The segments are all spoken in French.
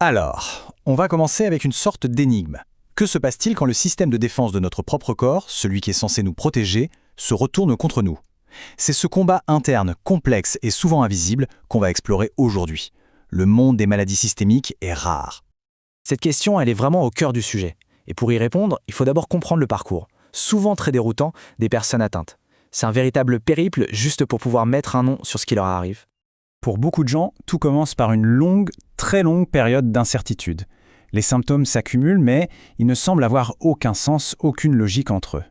Alors, on va commencer avec une sorte d'énigme. Que se passe-t-il quand le système de défense de notre propre corps, celui qui est censé nous protéger, se retourne contre nous? C'est ce combat interne, complexe et souvent invisible qu'on va explorer aujourd'hui. Le monde des maladies systémiques est rare. Cette question, elle est vraiment au cœur du sujet. Et pour y répondre, il faut d'abord comprendre le parcours, souvent très déroutant, des personnes atteintes. C'est un véritable périple juste pour pouvoir mettre un nom sur ce qui leur arrive. Pour beaucoup de gens, tout commence par une longue, très longue période d'incertitude. Les symptômes s'accumulent, mais ils ne semblent avoir aucun sens, aucune logique entre eux.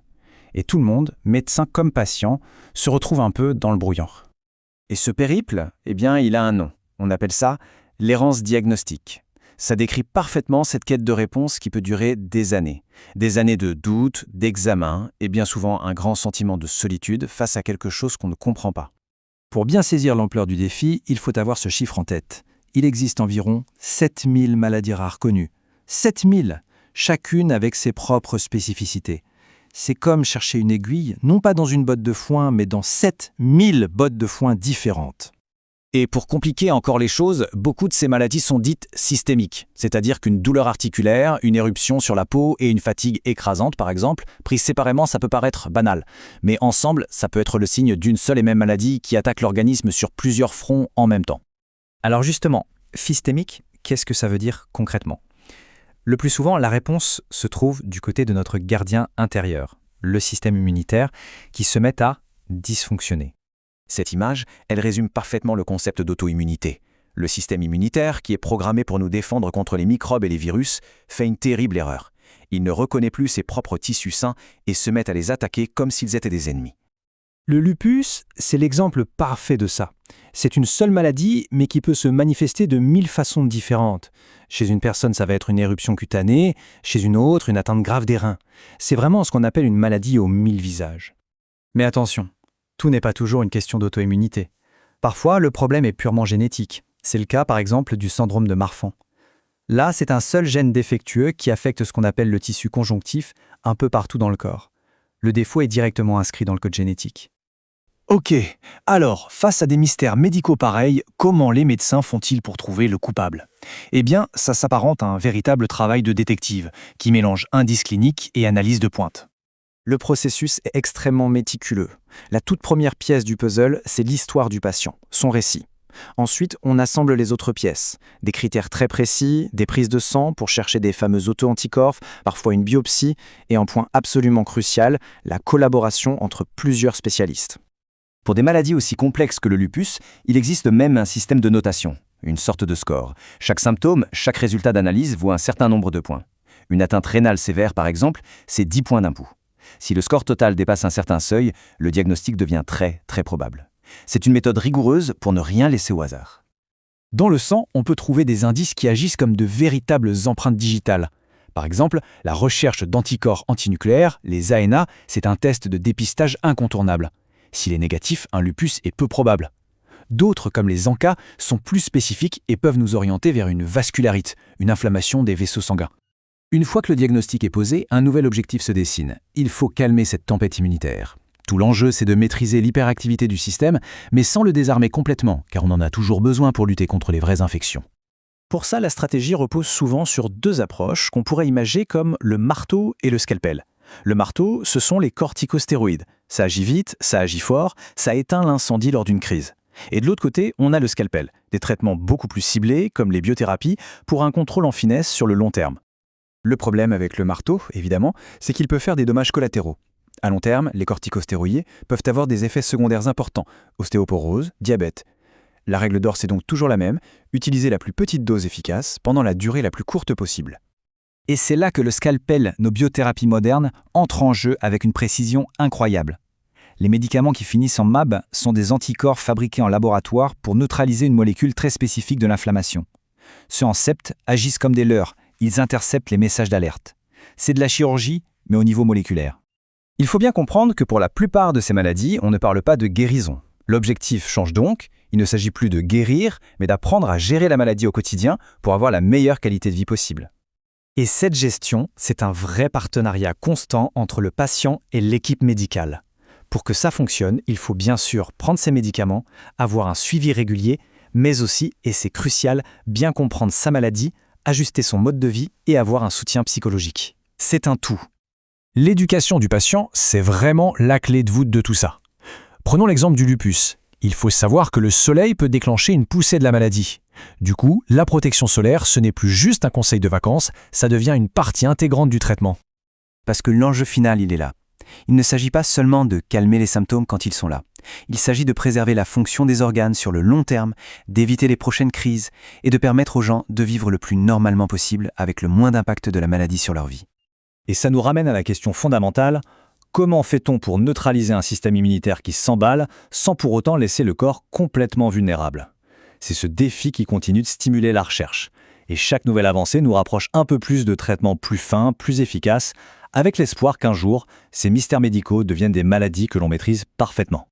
Et tout le monde, médecin comme patient, se retrouve un peu dans le brouillard. Et ce périple, il a un nom. On appelle ça l'errance diagnostique. Ça décrit parfaitement cette quête de réponse qui peut durer des années. Des années de doute, d'examen, et bien souvent un grand sentiment de solitude face à quelque chose qu'on ne comprend pas. Pour bien saisir l'ampleur du défi, il faut avoir ce chiffre en tête. Il existe environ 7000 maladies rares connues. 7000, chacune avec ses propres spécificités. C'est comme chercher une aiguille, non pas dans une botte de foin, mais dans 7000 bottes de foin différentes. Et pour compliquer encore les choses, beaucoup de ces maladies sont dites systémiques, c'est-à-dire qu'une douleur articulaire, une éruption sur la peau et une fatigue écrasante, par exemple, prises séparément, ça peut paraître banal. Mais ensemble, ça peut être le signe d'une seule et même maladie qui attaque l'organisme sur plusieurs fronts en même temps. Alors justement, systémique, qu'est-ce que ça veut dire concrètement? Le plus souvent, la réponse se trouve du côté de notre gardien intérieur, le système immunitaire, qui se met à dysfonctionner. Cette image, elle résume parfaitement le concept d'auto-immunité. Le système immunitaire, qui est programmé pour nous défendre contre les microbes et les virus, fait une terrible erreur. Il ne reconnaît plus ses propres tissus sains et se met à les attaquer comme s'ils étaient des ennemis. Le lupus, c'est l'exemple parfait de ça. C'est une seule maladie, mais qui peut se manifester de 1000 façons différentes. Chez une personne, ça va être une éruption cutanée, chez une autre, une atteinte grave des reins. C'est vraiment ce qu'on appelle une maladie aux 1000 visages. Mais attention, tout n'est pas toujours une question d'auto-immunité. Parfois, le problème est purement génétique. C'est le cas, par exemple, du syndrome de Marfan. Là, c'est un seul gène défectueux qui affecte ce qu'on appelle le tissu conjonctif un peu partout dans le corps. Le défaut est directement inscrit dans le code génétique. Ok, alors, face à des mystères médicaux pareils, comment les médecins font-ils pour trouver le coupable? Eh bien, ça s'apparente à un véritable travail de détective, qui mélange indices cliniques et analyse de pointe. Le processus est extrêmement méticuleux. La toute première pièce du puzzle, c'est l'histoire du patient, son récit. Ensuite, on assemble les autres pièces. Des critères très précis, des prises de sang pour chercher des fameux auto-anticorps, parfois une biopsie, et un point absolument crucial, la collaboration entre plusieurs spécialistes. Pour des maladies aussi complexes que le lupus, il existe même un système de notation, une sorte de score. Chaque symptôme, chaque résultat d'analyse vaut un certain nombre de points. Une atteinte rénale sévère, par exemple, c'est 10 points d'un coup. Si le score total dépasse un certain seuil, le diagnostic devient très, très probable. C'est une méthode rigoureuse pour ne rien laisser au hasard. Dans le sang, on peut trouver des indices qui agissent comme de véritables empreintes digitales. Par exemple, la recherche d'anticorps antinucléaires, les ANA, c'est un test de dépistage incontournable. S'il est négatif, un lupus est peu probable. D'autres, comme les ANCA, sont plus spécifiques et peuvent nous orienter vers une vascularite, une inflammation des vaisseaux sanguins. Une fois que le diagnostic est posé, un nouvel objectif se dessine. Il faut calmer cette tempête immunitaire. Tout l'enjeu, c'est de maîtriser l'hyperactivité du système, mais sans le désarmer complètement, car on en a toujours besoin pour lutter contre les vraies infections. Pour ça, la stratégie repose souvent sur deux approches qu'on pourrait imaginer comme le marteau et le scalpel. Le marteau, ce sont les corticostéroïdes. Ça agit vite, ça agit fort, ça éteint l'incendie lors d'une crise. Et de l'autre côté, on a le scalpel, des traitements beaucoup plus ciblés, comme les biothérapies, pour un contrôle en finesse sur le long terme. Le problème avec le marteau, évidemment, c'est qu'il peut faire des dommages collatéraux. À long terme, les corticostéroïdes peuvent avoir des effets secondaires importants, ostéoporose, diabète. La règle d'or, c'est donc toujours la même, utiliser la plus petite dose efficace pendant la durée la plus courte possible. Et c'est là que le scalpel, nos biothérapies modernes, entrent en jeu avec une précision incroyable. Les médicaments qui finissent en MAB sont des anticorps fabriqués en laboratoire pour neutraliser une molécule très spécifique de l'inflammation. Ceux en septe agissent comme des leurres, ils interceptent les messages d'alerte. C'est de la chirurgie, mais au niveau moléculaire. Il faut bien comprendre que pour la plupart de ces maladies, on ne parle pas de guérison. L'objectif change donc, il ne s'agit plus de guérir, mais d'apprendre à gérer la maladie au quotidien pour avoir la meilleure qualité de vie possible. Et cette gestion, c'est un vrai partenariat constant entre le patient et l'équipe médicale. Pour que ça fonctionne, il faut bien sûr prendre ses médicaments, avoir un suivi régulier, mais aussi, et c'est crucial, bien comprendre sa maladie, ajuster son mode de vie et avoir un soutien psychologique. C'est un tout. L'éducation du patient, c'est vraiment la clé de voûte de tout ça. Prenons l'exemple du lupus. Il faut savoir que le soleil peut déclencher une poussée de la maladie. Du coup, la protection solaire, ce n'est plus juste un conseil de vacances, ça devient une partie intégrante du traitement. Parce que l'enjeu final, il est là. Il ne s'agit pas seulement de calmer les symptômes quand ils sont là. Il s'agit de préserver la fonction des organes sur le long terme, d'éviter les prochaines crises et de permettre aux gens de vivre le plus normalement possible avec le moins d'impact de la maladie sur leur vie. Et ça nous ramène à la question fondamentale, comment fait-on pour neutraliser un système immunitaire qui s'emballe sans pour autant laisser le corps complètement vulnérable? C'est ce défi qui continue de stimuler la recherche. Et chaque nouvelle avancée nous rapproche un peu plus de traitements plus fins, plus efficaces, avec l'espoir qu'un jour, ces mystères médicaux deviennent des maladies que l'on maîtrise parfaitement.